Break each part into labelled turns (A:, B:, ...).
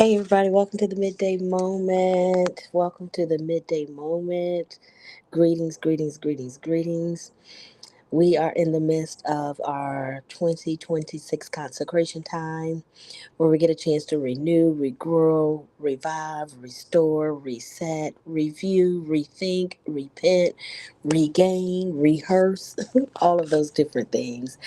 A: Hey everybody, welcome to the Midday Moment. Welcome to the Midday Moment. Greetings, greetings, greetings, greetings. We are in the midst of our 2026 consecration time where we get a chance to renew, regrow, revive, restore, reset, review, rethink, repent, regain, rehearse, all of those different things.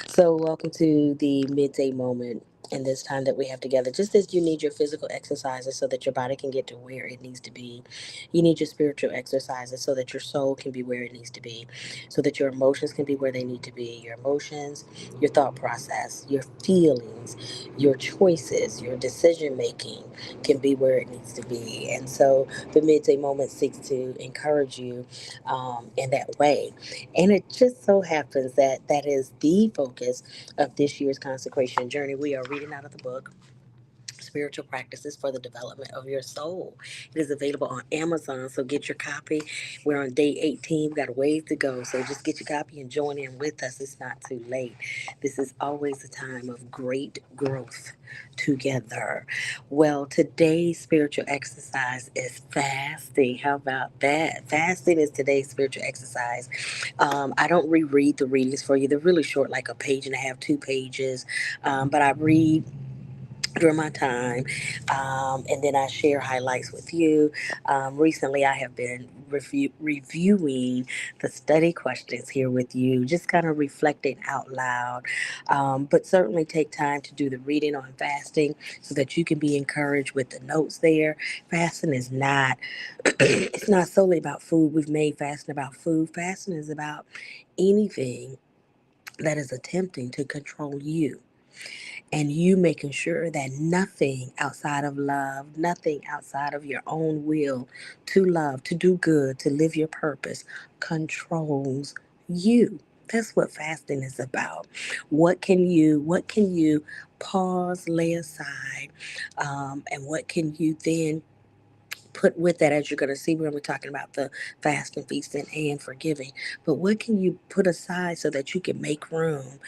A: So, welcome to the midday moment and this time that we have together. Just as you need your physical exercises so that your body can get to where it needs to be, you need your spiritual exercises so that your soul can be where it needs to be, so that your emotions can be where they need to be. Your emotions, your thought process, your feelings, your choices, your decision making can be where it needs to be. And so, the midday moment seeks to encourage you in that way. And it just so happens that that is the focus of this year's consecration journey. We are reading out of the book Spiritual Practices for the Development of Your Soul. It is available on Amazon, so get your copy. We're on day 18. We've got a ways to go, so just get your copy and join in with us. It's not too late. This is always a time of great growth together. Well, today's spiritual exercise is fasting. How about that? Fasting is today's spiritual exercise. I don't reread the readings for you. They're really short, like a page and a half, 2 pages. But I read during my time, and then I share highlights with you. Recently, I have been reviewing the study questions here with you, just kind of reflecting out loud. But certainly take time to do the reading on fasting so that you can be encouraged with the notes there. Fasting is not it's not solely about food. We've made fasting about food. Fasting is about anything that is attempting to control you, and you making sure that nothing outside of love, nothing outside of your own will to love, to do good, to live your purpose controls you. That's what fasting is about. What can you pause, lay aside, and what can you then put with that, as you're going to see when we're talking about the fasting, feasting, and forgiving. But what can you put aside so that you can make room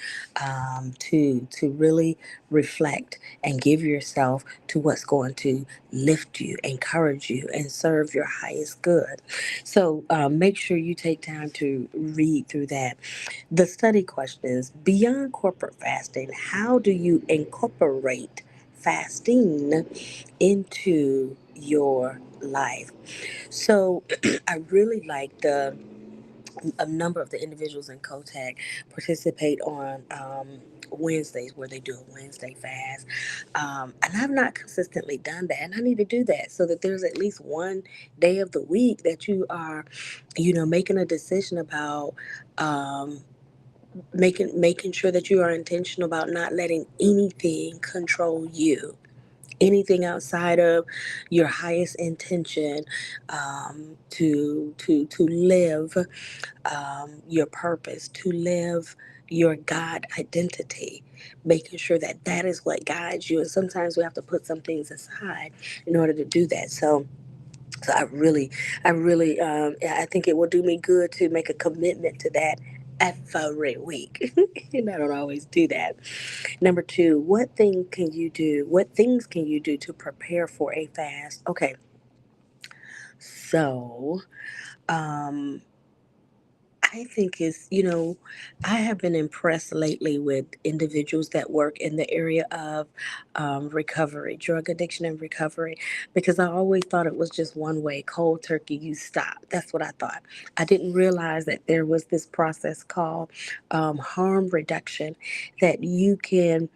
A: to really reflect and give yourself to what's going to lift you, encourage you, and serve your highest good? So make sure you take time to read through that. The study questions: beyond corporate fasting, how do you incorporate fasting into your life? So I really like the a number of the individuals in COTAC participate on Wednesdays, where they do a Wednesday fast. And I've not consistently done that, and I need to do that so that there's at least one day of the week that you are, making a decision about. Making sure that you are intentional about not letting anything control you, anything outside of your highest intention, to live your purpose, to live your God identity, making sure that that is what guides you. And sometimes we have to put some things aside in order to do that. So I think it will do me good to make a commitment to that every week. And I don't always do that. Number two, what thing can you do? What things can you do to prepare for a fast? Okay, so um, I think I have been impressed lately with individuals that work in the area of recovery, drug addiction and recovery, because I always thought it was just one way, cold turkey, you stop. That's what I thought. I didn't realize that there was this process called harm reduction, that you can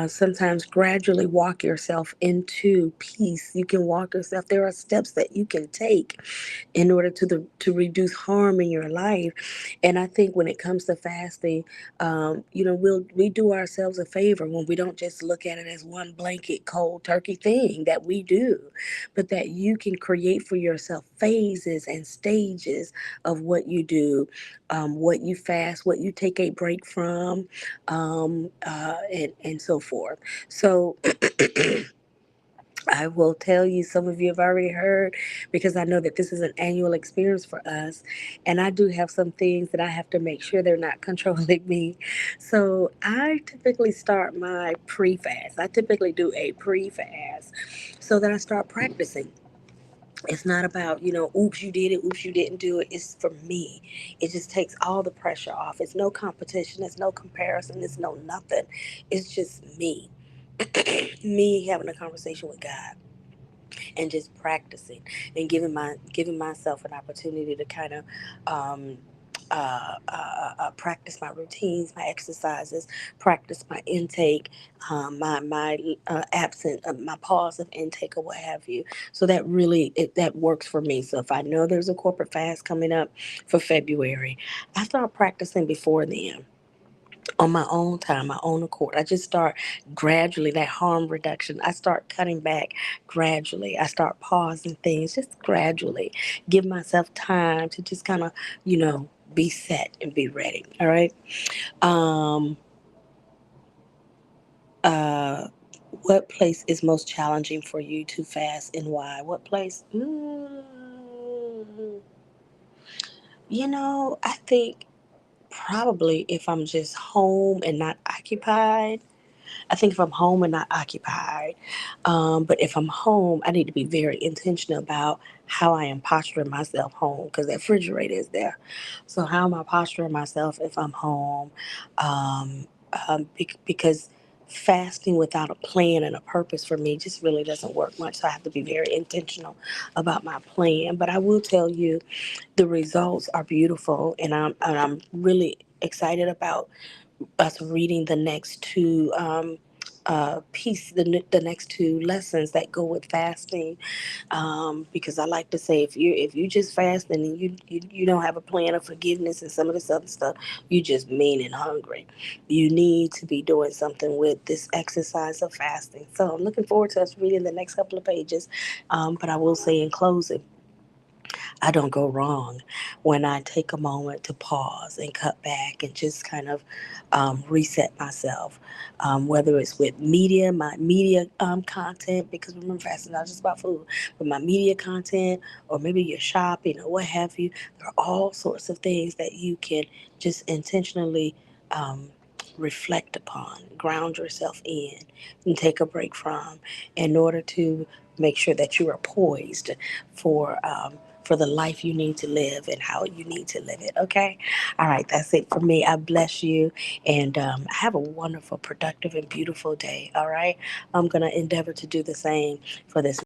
A: sometimes gradually walk yourself into peace. You can walk yourself. There are steps that you can take in order to reduce harm in your life. And I think when it comes to fasting, we do ourselves a favor when we don't just look at it as one blanket cold turkey thing that we do, but that you can create for yourself phases and stages of what you do, what you fast, what you take a break from, and so forth. So I will tell you, some of you have already heard because I know that this is an annual experience for us. And I do have some things that I have to make sure they're not controlling me. So I typically start my pre fast. I typically do a pre fast so that I start practicing. It's not about, oops, you did it, oops, you didn't do it. It's for me. It just takes all the pressure off. It's no competition, it's no comparison, it's no nothing. It's just me. Me having a conversation with God and just practicing and giving myself an opportunity to kind of practice my routines, my exercises, practice my intake, my absent, my pause of intake or what have you. So that really that works for me. So if I know there's a corporate fast coming up for February, I start practicing before then on my own time, my own accord. I just start gradually, that harm reduction. I start cutting back gradually. I start pausing things just gradually. Give myself time to just kind of, be set and be ready. All right. Um, uh, what place is most challenging for you to fast and why? What place? I think probably if I'm just home and not occupied. I think if I'm home and not occupied, but if I'm home, I need to be very intentional about how I am posturing myself home because that refrigerator is there. So how am I posturing myself if I'm home? Because fasting without a plan and a purpose for me just really doesn't work much. So I have to be very intentional about my plan. But I will tell you, the results are beautiful, and I'm really excited about us reading the next two the next two lessons that go with fasting, because I like to say if you just fast and you don't have a plan of forgiveness and some of this other stuff, you just mean and hungry. You need to be doing something with this exercise of fasting. So I'm looking forward to us reading the next couple of pages, but I will say in closing, I don't go wrong when I take a moment to pause and cut back and just kind of reset myself. Whether it's with media, my media content, because remember, fasting is not just about food, but my media content, or maybe your shopping or what have you. There are all sorts of things that you can just intentionally reflect upon, ground yourself in, and take a break from in order to make sure that you are poised for the life you need to live and how you need to live it. Okay. All right. That's it for me. I bless you and have a wonderful, productive, and beautiful day. All right. I'm going to endeavor to do the same for this